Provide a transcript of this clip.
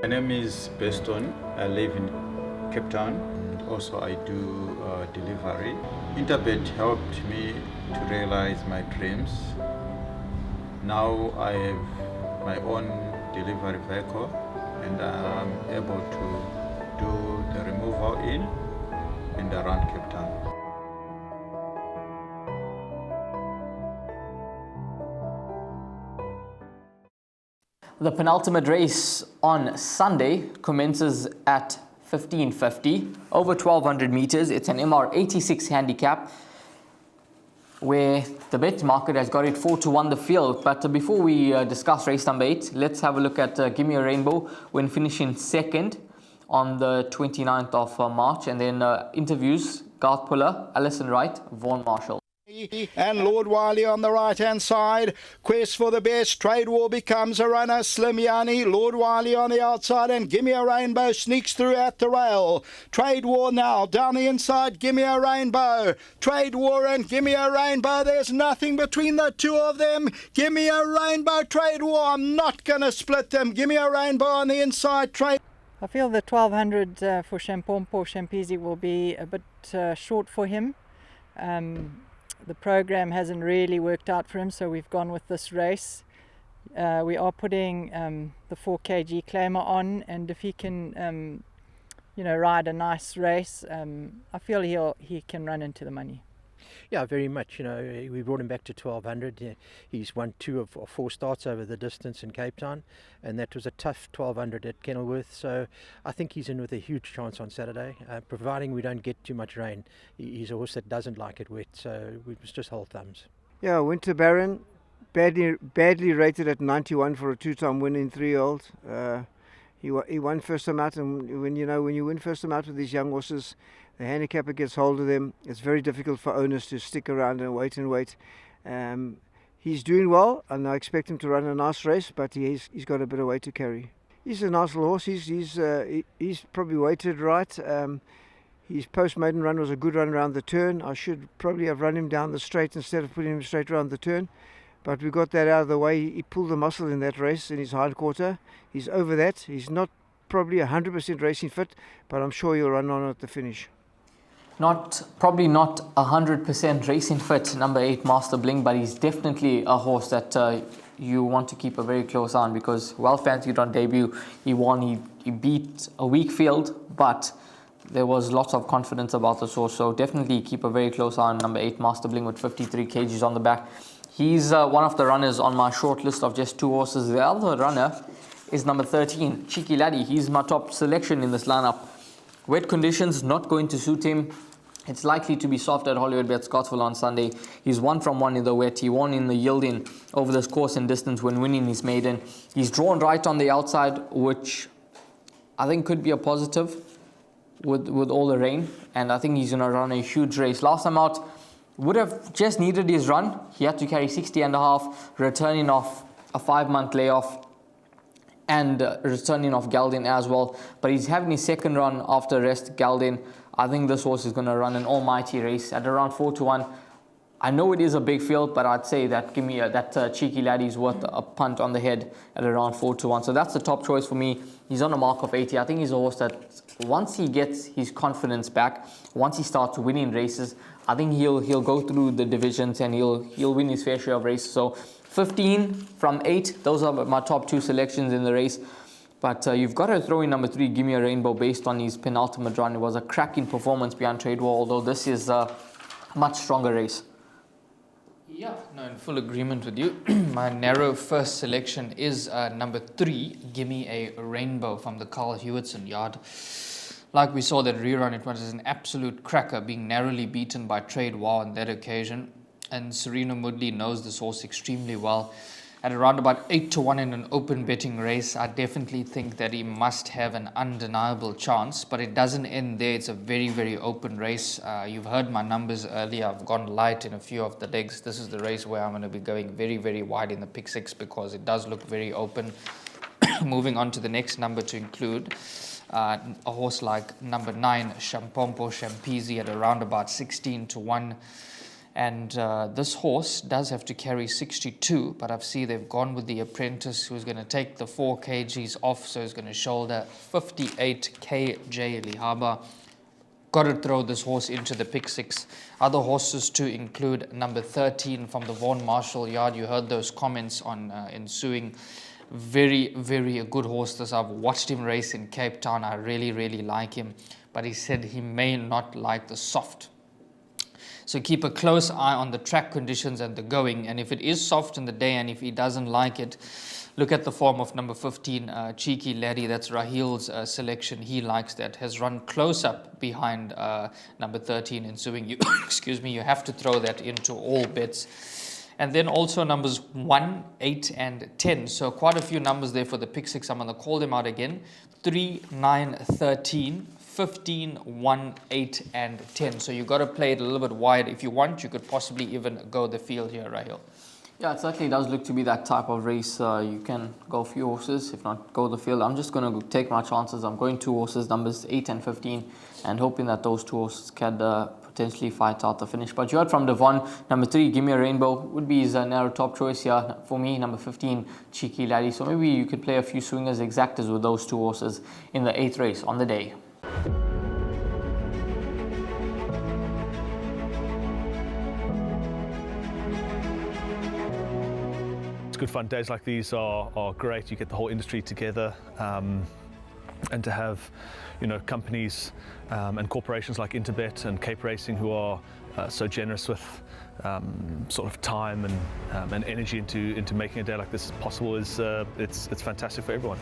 name is Beston. I live in Cape Town. Also, I do delivery. Interbet helped me to realize my dreams. Now I have my own delivery vehicle and I'm able to do the removal in and around Cape Town. The penultimate race on Sunday commences at 15:50 over 1200 meters. It's an MR86 handicap where the bet market has got it 4-1 the field. But before we discuss race number 8, let's have a look at Gimme a Rainbow when finishing second on the 29th of March, and then interviews Garth Puller, Alison Wright, Vaughan Marshall. And Lord Wiley on the right-hand side. Quest for the best. Trade War becomes a runner. Slimiani, Lord Wiley on the outside, and Gimme a Rainbow sneaks through at the rail. Trade War now down the inside. Gimme a Rainbow. Trade War and Gimme a Rainbow. There's nothing between the two of them. Gimme a Rainbow. Trade War. I'm not going to split them. Gimme a Rainbow on the inside. Trade. I feel the 1200 for Champompo Champisi will be a bit short for him. The program hasn't really worked out for him, so we've gone with this race. We are putting the 4 kg claimer on, and if he can, ride a nice race, I feel he can run into the money. Yeah, very much. We brought him back to 1200. He's won 2 of 4 starts over the distance in Cape Town, and that was a tough 1200 at Kenilworth. So I think he's in with a huge chance on Saturday, providing we don't get too much rain. He's a horse that doesn't like it wet, so we must just hold thumbs. Yeah, Winter Baron, badly rated at 91 for a 2-time win in 3-year-old. He won first time out, and when you win first time out with these young horses, the handicapper gets hold of them. It's very difficult for owners to stick around and wait. He's doing well, and I expect him to run a nice race, but he's got a bit of weight to carry. He's a nice little horse. He's probably weighted right. His post-maiden run was a good run around the turn. I should probably have run him down the straight instead of putting him straight around the turn. But we got that out of the way. He pulled the muscle in that race in his hind quarter. He's over that. He's not probably 100% racing fit, but I'm sure he'll run on at the finish. Probably not 100% racing fit, number 8 Master Bling, but he's definitely a horse that you want to keep a very close eye on, because well fancied on debut. He won, he beat a weak field, but there was lots of confidence about this horse, so definitely keep a very close eye on number 8 Master Bling with 53 kgs on the back. He's one of the runners on my short list of just 2 horses. The other runner is number 13, Cheeky Laddie. He's my top selection in this lineup. Wet conditions not going to suit him. It's likely to be soft at Hollywoodbets Scottsville on Sunday. He's 1 from 1 in the wet. He won in the yielding over this course and distance when winning his maiden. He's drawn right on the outside, which I think could be a positive with all the rain. And I think he's going to run a huge race. Last time out, would have just needed his run. He had to carry 60.5, returning off a 5-month layoff and returning off Gelding as well. But he's having his second run after rest Gelding. I think this horse is going to run an almighty race at around 4-1. I know it is a big field, but I'd say that Cheeky Laddie's worth a punt on the head at around 4-1. So that's the top choice for me. He's on a mark of 80. I think he's a horse that once he gets his confidence back, once he starts winning races, I think he'll go through the divisions and he'll win his fair share of races. So 15 from 8, those are my top 2 selections in the race. But you've got to throw in number 3, Gimme a Rainbow, based on his penultimate run. It was a cracking performance behind Trade War, although this is a much stronger race. Yeah, no, in full agreement with you. My narrow first selection is number 3, Gimme a Rainbow from the Carl Hewitson yard. Like we saw that rerun, it was an absolute cracker, being narrowly beaten by Trade War on that occasion. And Serena Moodley knows this horse extremely well. At around about 8-1 in an open betting race, I definitely think that he must have an undeniable chance, but it doesn't end there. It's a very, very open race. You've heard my numbers earlier. I've gone light in a few of the legs. This is the race where I'm going to be going very, very wide in the pick 6 because it does look very open. Moving on to the next number to include a horse like number 9, Champompo Champisi, at around about 16-1. And this horse does have to carry 62, but I've seen they've gone with the apprentice who's going to take the 4 kgs off, so he's going to shoulder 58 kj Lihaba. Got to throw this horse into the pick 6. Other horses to include number 13 from the Vaughan Marshall yard. You heard those comments on ensuing. Very, very a good horse. This, I've watched him race in Cape Town. I really, really like him. But he said he may not like the soft. So keep a close eye on the track conditions and the going. And if it is soft in the day and if he doesn't like it, look at the form of number 15, Cheeky Laddie. That's Rahil's selection. He likes that. Has run close up behind number 13 ensuing. You, excuse me, you have to throw that into all bets. And then also numbers 1, 8, and 10. So quite a few numbers there for the pick 6. I'm going to call them out again. 3, 9, 13, 15, 1, 8, and 10. So you've got to play it a little bit wide. If you want, you could possibly even go the field here, Rahil. Yeah, it certainly does look to be that type of race. You can go a few horses, if not go the field. I'm just going to take my chances. I'm going 2 horses, numbers 8 and 15, and hoping that those 2 horses can potentially fight out the finish. But you heard from Devon, number 3, Give Me a Rainbow, would be his narrow top choice here. For me, number 15, Cheeky Laddie. So maybe you could play a few swingers exactors with those 2 horses in the 8th race on the day. Good fun. Days like these are great. You get the whole industry together, and to have, you know, companies and corporations like Interbet and Cape Racing who are so generous with sort of time and energy into making a day like this possible is it's fantastic for everyone.